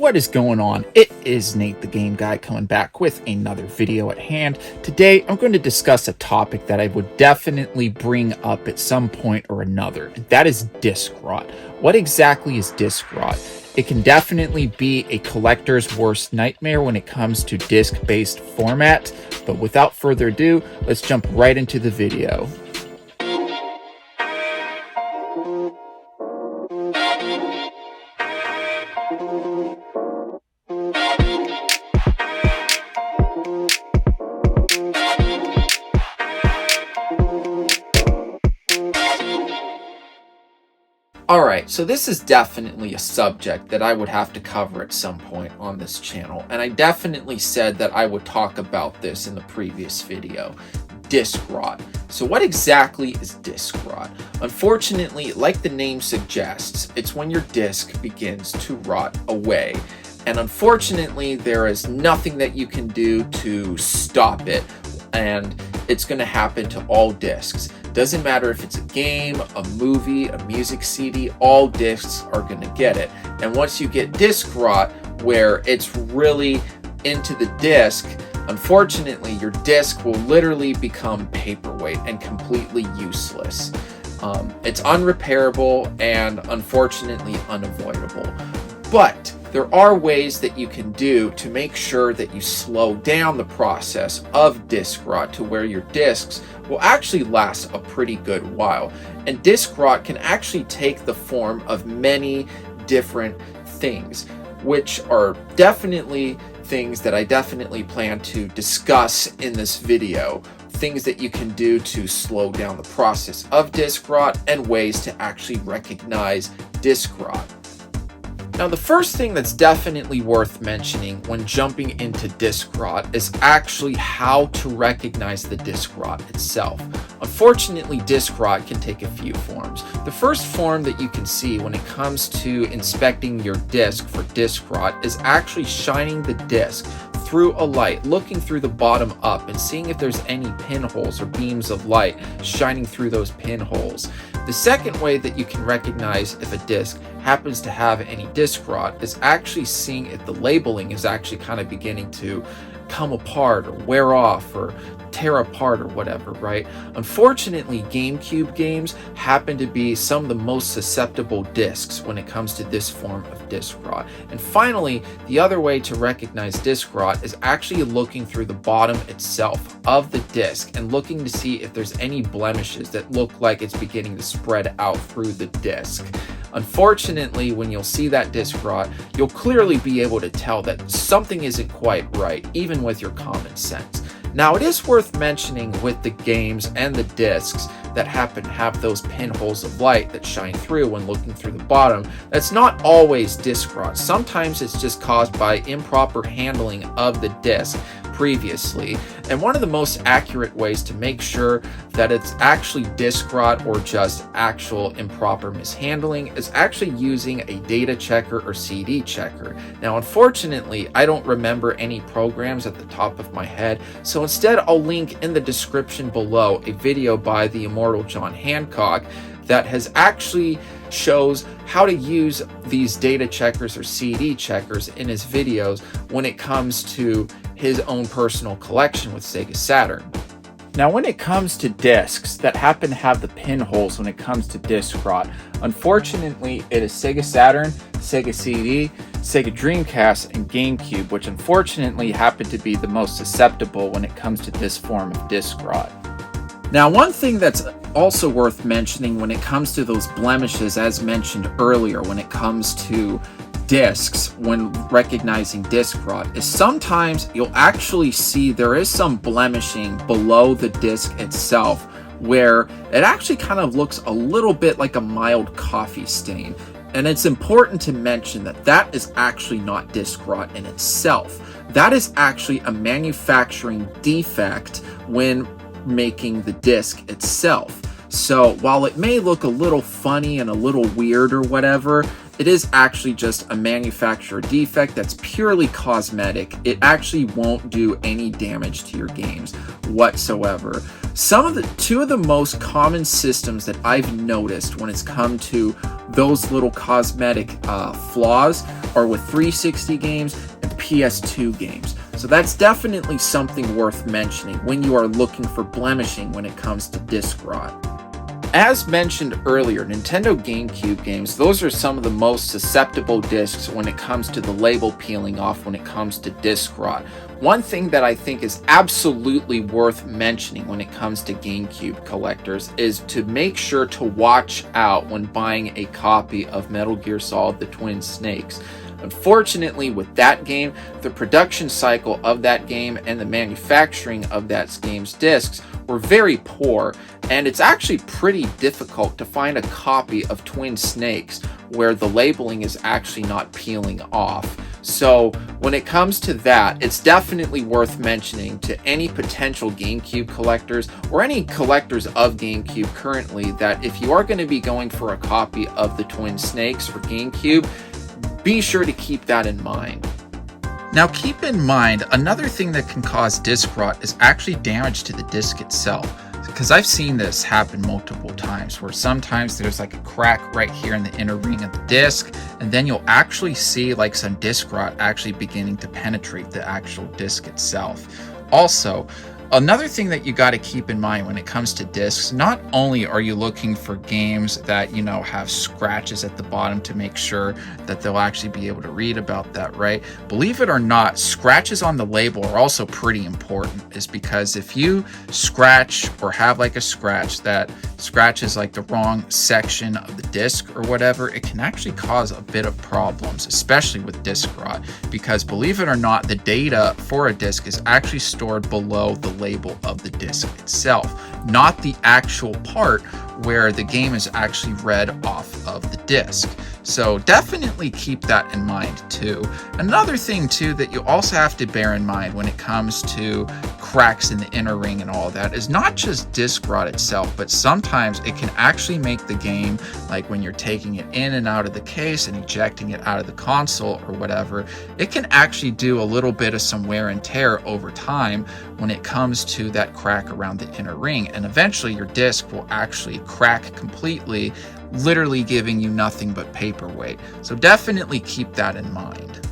What is going on? It is Nate the Game Guy coming back with another video at hand. Today I'm going to discuss a topic that I would definitely bring up at some point or another, and that is disc rot. What exactly is disc rot? It can definitely be a collector's worst nightmare when it comes to disc-based format, but without further ado, let's jump right into the video. Alright, so this is definitely a subject that I would have to cover at some point on this channel, and I definitely said that I would talk about this in the previous video. Disc rot. So what exactly is disc rot? Unfortunately, like the name suggests, it's when your disc begins to rot away. And unfortunately, there is nothing that you can do to stop it, and it's going to happen to all discs. Doesn't matter if it's a game, a movie, a music CD, all discs are going to get it. And once you get disc rot, where it's really into the disc, unfortunately, your disc will literally become paperweight and completely useless. It's unrepairable and unfortunately unavoidable. But there are ways that you can do to make sure that you slow down the process of disc rot to where your discs will actually last a pretty good while. And disc rot can actually take the form of many different things, which are definitely things that I definitely plan to discuss in this video. Things that you can do to slow down the process of disc rot and ways to actually recognize disc rot. Now, the first thing that's definitely worth mentioning when jumping into disc rot is actually how to recognize the disc rot itself. Unfortunately, disc rot can take a few forms. The first form that you can see when it comes to inspecting your disc for disc rot is actually shining the disc through a light, looking through the bottom up and seeing if there's any pinholes or beams of light shining through those pinholes. The second way that you can recognize if a disc happens to have any disc rot is actually seeing if the labeling is actually kind of beginning to come apart or wear off or tear apart or whatever, right? Unfortunately, GameCube games happen to be some of the most susceptible discs when it comes to this form of disc rot. And finally, the other way to recognize disc rot is actually looking through the bottom itself of the disc and looking to see if there's any blemishes that look like it's beginning to spread out through the disc. Unfortunately, when you'll see that disc rot, you'll clearly be able to tell that something isn't quite right, even with your common sense. Now, it is worth mentioning with the games and the discs that happen to have those pinholes of light that shine through when looking through the bottom, that's not always disc rot. Sometimes it's just caused by improper handling of the disc previously. And one of the most accurate ways to make sure that it's actually disc rot or just actual improper mishandling is actually using a data checker or CD checker. Now, unfortunately, I don't remember any programs at the top of my head, so instead I'll link in the description below a video by the immortal John Hancock that has actually shows how to use these data checkers or CD checkers in his videos when it comes to his own personal collection with Sega Saturn. Now, when it comes to discs that happen to have the pinholes when it comes to disc rot, unfortunately it is Sega Saturn, Sega CD, Sega Dreamcast, and GameCube, which unfortunately happen to be the most susceptible when it comes to this form of disc rot. Now, one thing that's also worth mentioning when it comes to those blemishes, as mentioned earlier, when it comes to discs when recognizing disc rot, is sometimes you'll actually see there is some blemishing below the disc itself where it actually kind of looks a little bit like a mild coffee stain. And it's important to mention that that is actually not disc rot in itself. That is actually a manufacturing defect when making the disc itself. So while it may look a little funny and a little weird or whatever, it is actually just a manufacturer defect that's purely cosmetic. It actually won't do any damage to your games whatsoever. Two of the most common systems that I've noticed when it's come to those little cosmetic flaws are with 360 games and PS2 games. So that's definitely something worth mentioning when you are looking for blemishing when it comes to disc rot. As mentioned earlier, Nintendo GameCube games, those are some of the most susceptible discs when it comes to the label peeling off when it comes to disc rot. One thing that I think is absolutely worth mentioning when it comes to GameCube collectors is to make sure to watch out when buying a copy of Metal Gear Solid: The Twin Snakes. Unfortunately, with that game, the production cycle of that game and the manufacturing of that game's discs were very poor, and it's actually pretty difficult to find a copy of Twin Snakes where the labeling is actually not peeling off. So when it comes to that, it's definitely worth mentioning to any potential GameCube collectors or any collectors of GameCube currently that if you are going to be going for a copy of the Twin Snakes for GameCube, be sure to keep that in mind. Now keep in mind, another thing that can cause disc rot is actually damage to the disc itself. Because I've seen this happen multiple times, where sometimes there's like a crack right here in the inner ring of the disc, and then you'll actually see like some disc rot actually beginning to penetrate the actual disc itself. Also, another thing that you got to keep in mind when it comes to discs, not only are you looking for games that, you know, have scratches at the bottom to make sure that they'll actually be able to read about that, right? Believe it or not, scratches on the label are also pretty important, is because if you scratch or have like a scratch that scratches like the wrong section of the disc or whatever, it can actually cause a bit of problems, especially with disc rot, because believe it or not, the data for a disc is actually stored below the label of the disc itself, not the actual part where the game is actually read off of the disc. So definitely keep that in mind too. Another thing too that you also have to bear in mind when it comes to cracks in the inner ring and all that is not just disc rot itself, but sometimes it can actually make the game, like when you're taking it in and out of the case and ejecting it out of the console or whatever, it can actually do a little bit of some wear and tear over time when it comes to that crack around the inner ring, and eventually your disc will actually crack completely, literally giving you nothing but paperweight. So definitely keep that in mind.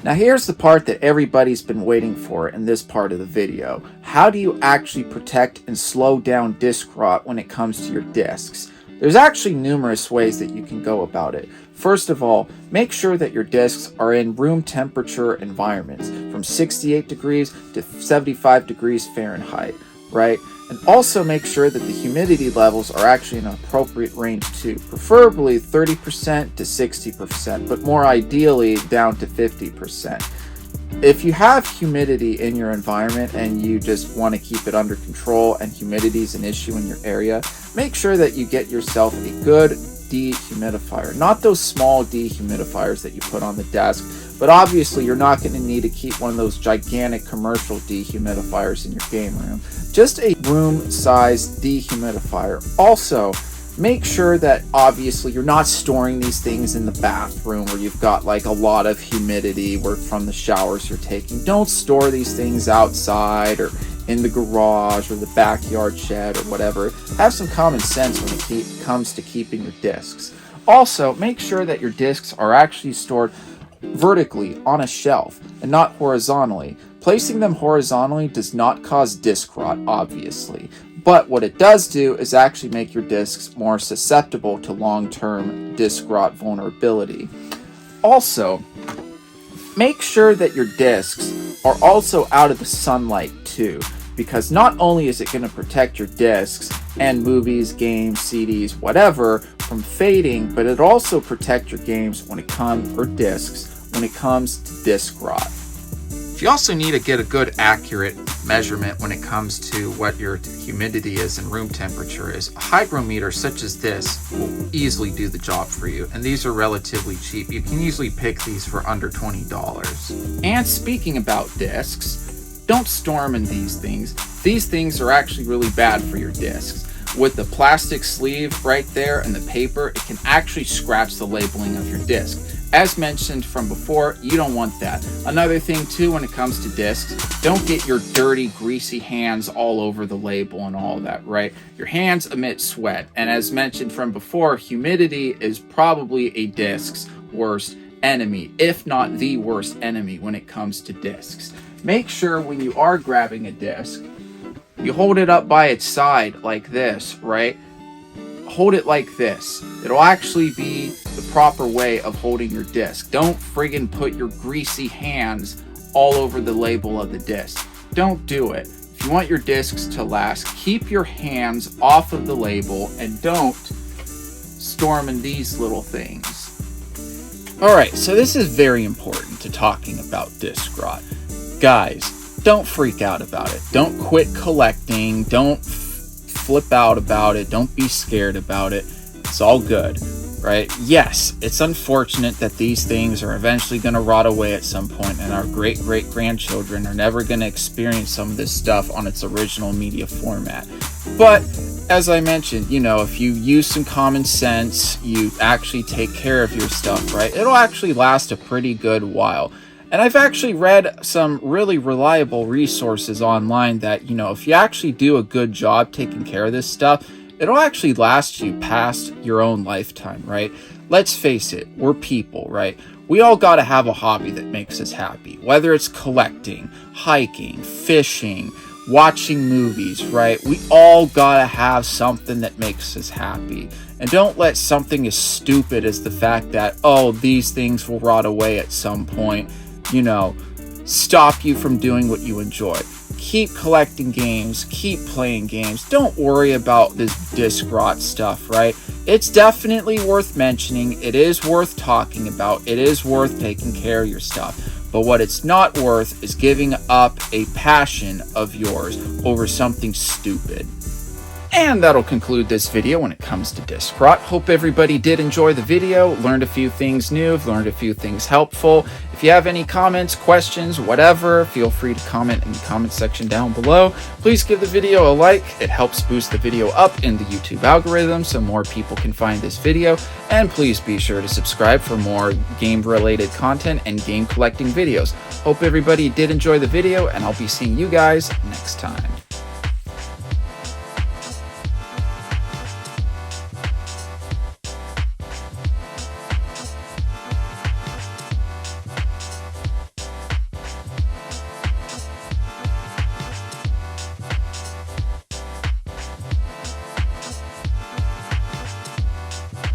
Now here's the part that everybody's been waiting for in this part of the video. How do you actually protect and slow down disc rot when it comes to your discs? There's actually numerous ways that you can go about it. First of all, make sure that your discs are in room temperature environments from 68 degrees to 75 degrees Fahrenheit, right? And also make sure that the humidity levels are actually in an appropriate range too, preferably 30% to 60%, but more ideally down to 50%. If you have humidity in your environment and you just want to keep it under control and humidity is an issue in your area, make sure that you get yourself a good dehumidifier. Not those small dehumidifiers that you put on the desk, but obviously you're not going to need to keep one of those gigantic commercial dehumidifiers in your game room. Just a room-sized dehumidifier. Also, make sure that obviously you're not storing these things in the bathroom where you've got like a lot of humidity where from the showers you're taking. Don't store these things outside or in the garage or the backyard shed or whatever. Have some common sense when it comes to keeping your discs. Also, make sure that your discs are actually stored vertically on a shelf and not horizontally. Placing them horizontally does not cause disc rot, obviously, but what it does do is actually make your discs more susceptible to long-term disc rot vulnerability. Also, make sure that your discs are also out of the sunlight too, because not only is it going to protect your discs and movies, games, CDs, whatever from fading, but it also protect your games when it comes, or discs, when it comes to disc rot. If you also need to get a good accurate measurement when it comes to what your humidity is and room temperature is, a hygrometer such as this will easily do the job for you, and these are relatively cheap. You can easily pick these for under $20. And speaking about discs, don't store them in these things. These things are actually really bad for your discs. With the plastic sleeve right there and the paper, it can actually scratch the labeling of your disc. As mentioned from before, you don't want that. Another thing too when it comes to discs, don't get your dirty, greasy hands all over the label and all that, right? Your hands emit sweat, and as mentioned from before, humidity is probably a disc's worst enemy, if not the worst enemy when it comes to discs. Make sure when you are grabbing a disc, you hold it up by its side like this, right? Hold it like this. It'll actually be the proper way of holding your disc. Don't friggin' put your greasy hands all over the label of the disc. Don't do it. If you want your discs to last, keep your hands off of the label and don't storm in these little things. Alright, so this is very important to talking about disc rot. Guys, don't freak out about it. Don't quit collecting. Don't flip out about it. Don't be scared about it. It's all good, right? Yes, it's unfortunate that these things are eventually going to rot away at some point, and our great-great-grandchildren are never going to experience some of this stuff on its original media format. But as I mentioned, you know, if you use some common sense, you actually take care of your stuff, right? It'll actually last a pretty good while. And I've actually read some really reliable resources online that, you know, if you actually do a good job taking care of this stuff, it'll actually last you past your own lifetime, right? Let's face it, we're people, right? We all got to have a hobby that makes us happy, whether it's collecting, hiking, fishing, watching movies, right? We all got to have something that makes us happy. And don't let something as stupid as the fact that, oh, these things will rot away at some point, you know, stop you from doing what you enjoy. Keep collecting games, keep playing games. Don't worry about this disc rot stuff, right? It's definitely worth mentioning. It is worth talking about. It is worth taking care of your stuff. But what it's not worth is giving up a passion of yours over something stupid. And that'll conclude this video when it comes to disc rot. Hope everybody did enjoy the video, learned a few things new, learned a few things helpful. If you have any comments, questions, whatever, feel free to comment in the comment section down below. Please give the video a like. It helps boost the video up in the YouTube algorithm so more people can find this video. And please be sure to subscribe for more game-related content and game collecting videos. Hope everybody did enjoy the video, and I'll be seeing you guys next time.